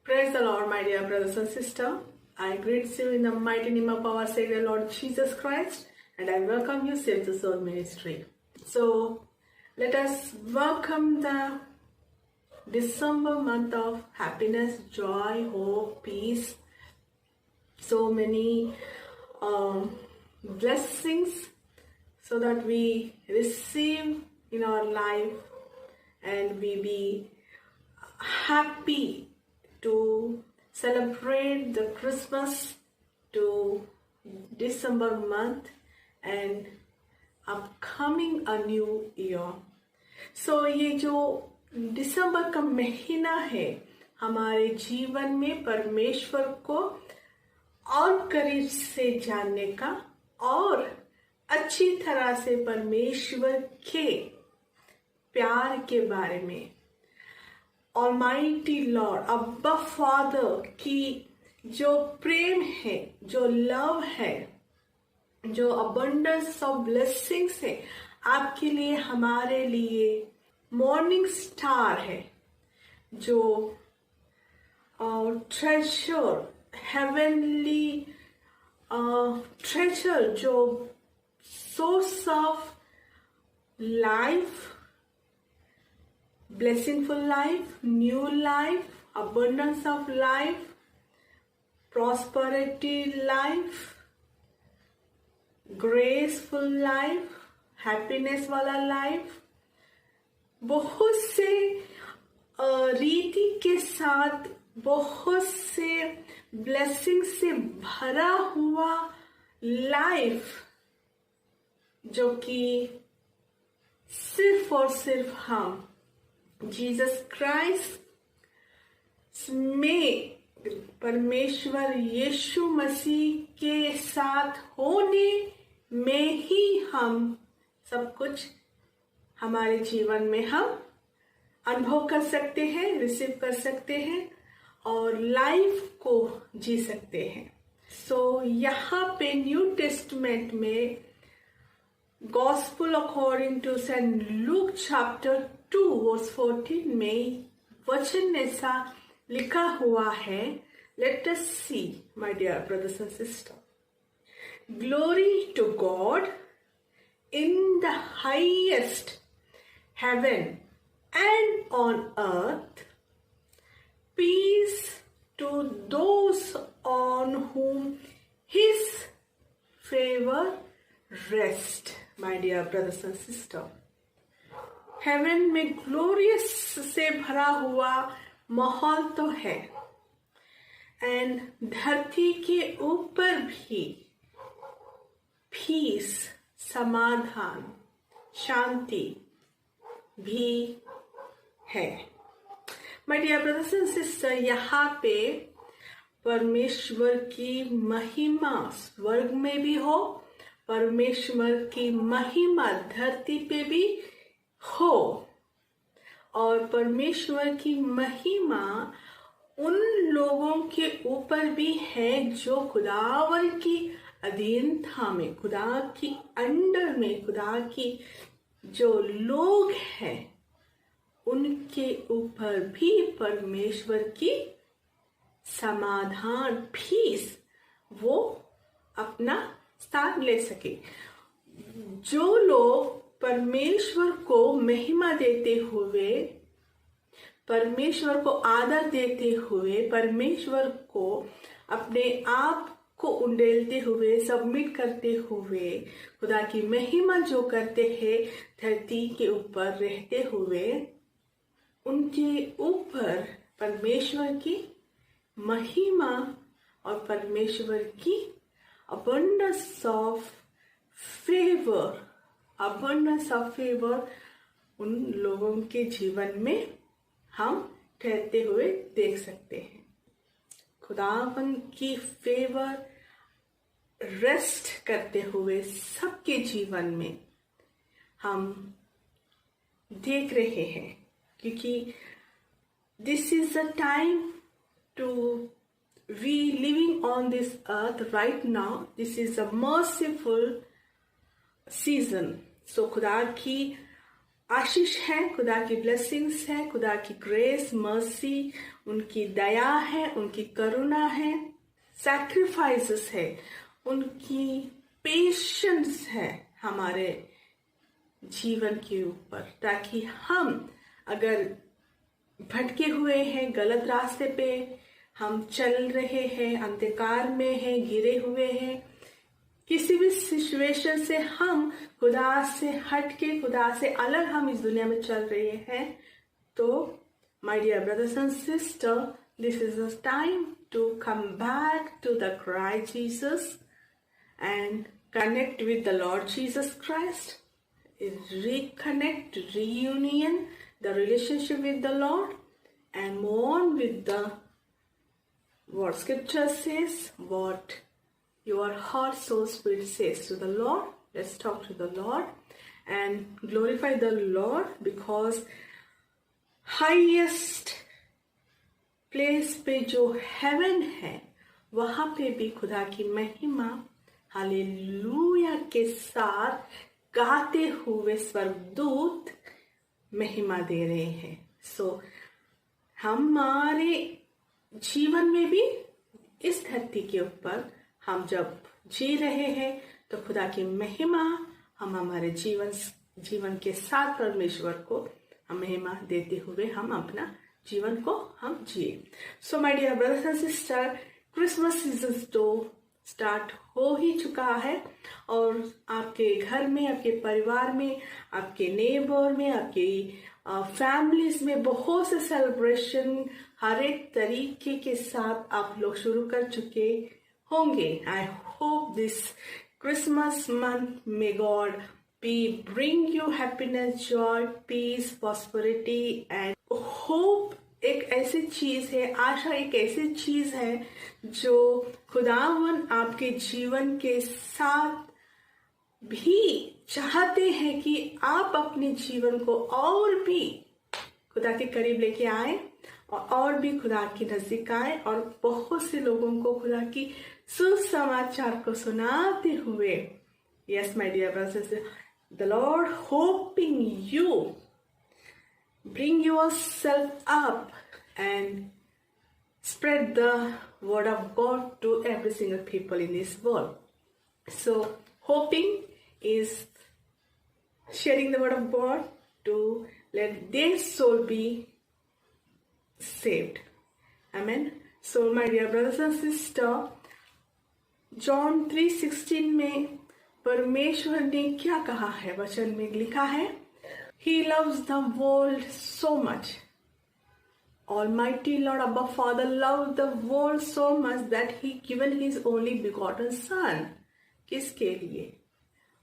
Praise the Lord, my dear brothers and sisters. I greet you in the mighty name of our Savior Lord Jesus Christ, and I welcome you Save the Soul Ministry. So, let us welcome the December month of happiness, joy, hope, peace. So many blessings so that we receive in our life and we be happy to celebrate the Christmas to December month and upcoming a new year. So ये जो दिसंबर का महीना है हमारे जीवन में परमेश्वर को और करीब से जानने का और अच्छी तरह से परमेश्वर के प्यार के बारे में Almighty Lord, अब्बा फादर की जो प्रेम है, जो लव है, जो abundance of blessings है, आपके लिए हमारे लिए मॉर्निंग स्टार है, जो ट्रेजर हेवनली ट्रेजर, जो source of life, blessingful life, new life, abundance of life, prosperity life, graceful life, happiness वाला life, बहुत से रीति के साथ बहुत से blessing से भरा हुआ life जो कि सिर्फ और सिर्फ हम जीसस क्राइस्ट में परमेश्वर यीशु मसीह के साथ होने में ही हम सब कुछ हमारे जीवन में हम अनुभव कर सकते हैं, रिसीव कर सकते हैं और लाइफ को जी सकते हैं. सो यहाँ पे न्यू टेस्टमेंट में gospel according to Saint Luke chapter 2 verse 14 में वचन ऐसा लिखा हुआ है. Let us see, my dear brothers and sisters. Glory to God in the highest heaven and on earth, peace to those on whom His favor rests, my dear brothers and sisters. Heaven में glorious से भरा हुआ माहौल तो है and धरती के ऊपर भी पीस, समाधान, शांति भी है. My dear brothers and sister, यहाँ पे परमेश्वर की महिमा स्वर्ग में भी हो, परमेश्वर की महिमा धरती पे भी हो और परमेश्वर की महिमा उन लोगों के ऊपर भी है जो खुदावन की अधीनता में, खुदा की अंडर में, खुदा की जो लोग हैं उनके ऊपर भी परमेश्वर की समाधान, पीस वो अपना स्थान ले सके. जो लोग परमेश्वर को महिमा देते हुए, परमेश्वर को आदर देते हुए, परमेश्वर को अपने आप को उंडेलते हुए, सबमिट करते हुए, खुदा की महिमा जो करते हैं धरती के ऊपर रहते हुए, उनके ऊपर परमेश्वर की महिमा और परमेश्वर की abundance of favor उन लोगों के जीवन में हम ठहरते हुए देख सकते हैं. खुदावन की फेवर रेस्ट करते हुए सबके जीवन में हम देख रहे हैं, क्योंकि this is the time to we living on this earth right now. This is a merciful season. So खुदा की आशीष है, खुदा की ब्लेसिंग्स है, खुदा की ग्रेस, मर्सी, उनकी दया है, उनकी करुणा है, सैक्रिफाइसेस है, उनकी पेशेंस है हमारे जीवन के ऊपर, ताकि हम अगर भटके हुए हैं, गलत रास्ते पे हम चल रहे हैं, अंधकार में हैं, गिरे हुए हैं, किसी भी सिचुएशन से हम खुदा से हट के, खुदा से अलग हम इस दुनिया में चल रहे हैं, तो my dear brothers and sister, this is the time to come back to the Christ Jesus and connect with the Lord Jesus Christ, reconnect, reunion, the relationship with the Lord, and move on with the what Scripture says, what your heart, soul, spirit says to the Lord. Let's talk to the Lord and glorify the Lord, because highest place पे जो heaven है, वहां पे भी खुदा की महिमा hallelujah के साथ गाते हुए स्वर्गदूत महिमा दे रहे हैं। सो हमारे जीवन में भी इस धरती के ऊपर हम जब जी रहे हैं, तो खुदा की महिमा हम हमारे जीवन के साथ परमेश्वर को हम महिमा देते हुए हम अपना जीवन को हम जिए। So my dear brothers and sister, Christmas season तो स्टार्ट हो ही चुका है, और आपके घर में, आपके परिवार में, आपके नेबर में, आपके फैमिलीज में बहुत से सेलिब्रेशन हर एक तरीके के साथ आप लोग शुरू कर चुके होंगे। I hope this Christmas month may God be bring you happiness, joy, peace, prosperity and hope एक ऐसी चीज है, आशा एक ऐसी चीज है जो खुदावन आपके जीवन के साथ भी चाहते हैं कि आप अपने जीवन को और भी खुदा के करीब लेके आए, और भी खुदा की नजदीक आए, और बहुत से लोगों को खुदा की सुसमाचार को सुनाते हुए, yes my dear brothers, the Lord hoping you bring yourself up and spread the word of God to every single people in this world. So hoping is sharing the word of God to let their soul be saved. Amen. So my dear brothers and sisters, John 3:16 में परमेश्वर ने क्या कहा है? वचन में लिखा है, He loves the world so much. Almighty Lord Abba Father loved the world so much that He given His only begotten Son. किसके लिए?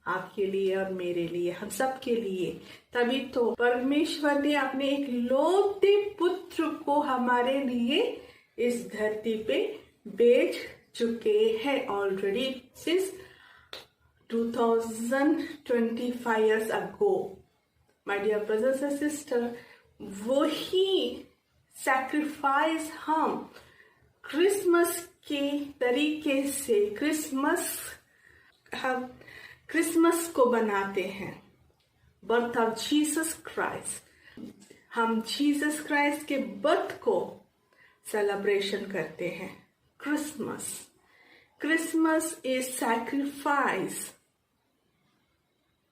आपके लिए और मेरे लिए, हम सब के लिए। तभी तो परमेश्वर ने अपने एक लौते पुत्र को हमारे लिए इस धरती पे भेज चुके हैं already since 2025 years ago. My dear brothers and sisters, वही सैक्रिफाइस हम क्रिसमस के तरीके से हम क्रिसमस को बनाते हैं। बर्थ ऑफ जीसस क्राइस्ट, हम जीसस क्राइस्ट के बर्थ को सेलिब्रेशन करते हैं। Christmas is sacrifice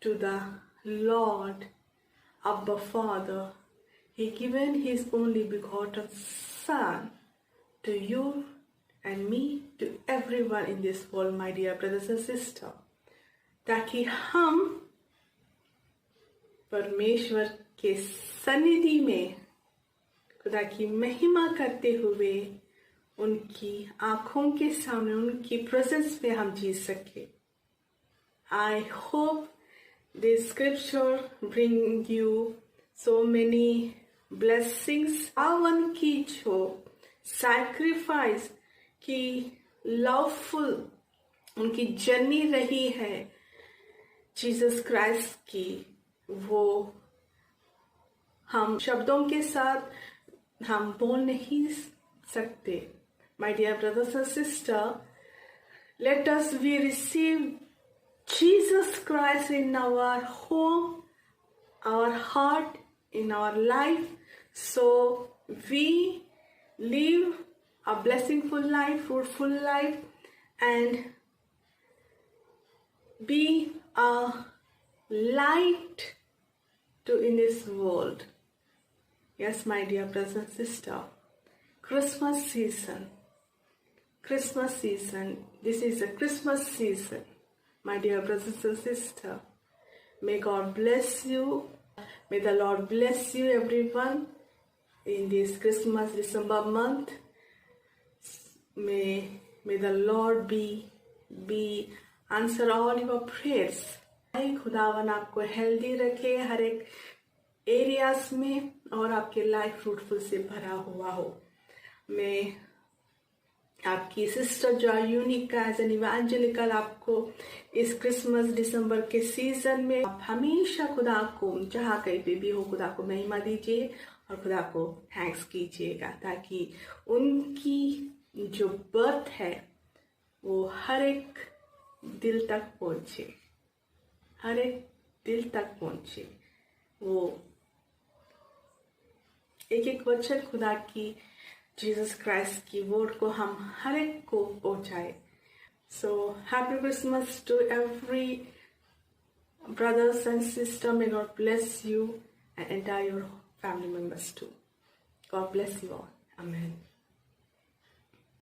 to the Lord Abba Father. He given His only begotten Son to you and me, to everyone in this world, my dear brothers and sisters, ताकि हम परमेश्वर के सन्निधि में खुदा की महिमा करते हुए उनकी आंखों के सामने, उनकी प्रेजेंस में हम जी सके। I hope this scripture bring you so many blessings. पावन की जो sacrifice की लवफुल उनकी जर्नी रही है जीसस क्राइस्ट की, वो हम शब्दों के साथ हम बोल नहीं सकते। My dear brothers and sisters, let us we receive Jesus Christ in our home, our heart, in our life, so we live a blessingful life, fruitful life, and be a light to in this world. Yes, my dear brothers and sisters, Christmas season. This is a Christmas season, my dear brothers and sisters. May God bless you. May the Lord bless you, everyone, in this Christmas December month. May the Lord be answer all your prayers. खुदावन आपको healthy रखे हर एक areas में, और आपके life fruitful से भरा हुआ हो. मैं आपकी sister Joy Eunica as an evangelical आपको इस क्रिसमस दिसंबर के सीजन में आप हमेशा खुदा को जहाँ कहीं पे भी हो खुदा को महिमा दीजिए और खुदा को थैंक्स कीजिएगा, ताकि उनकी जो बर्थ है वो हर एक दिल तक पहुँचे, हर एक दिल तक पहुँचे. वो एक एक वचन खुदा की जीसस क्राइस्ट की वर्ड को हम हर एक को पहुंचाए. So happy Christmas to every brothers and sisters. May God bless you and entire your family members too. God bless you all. Amen.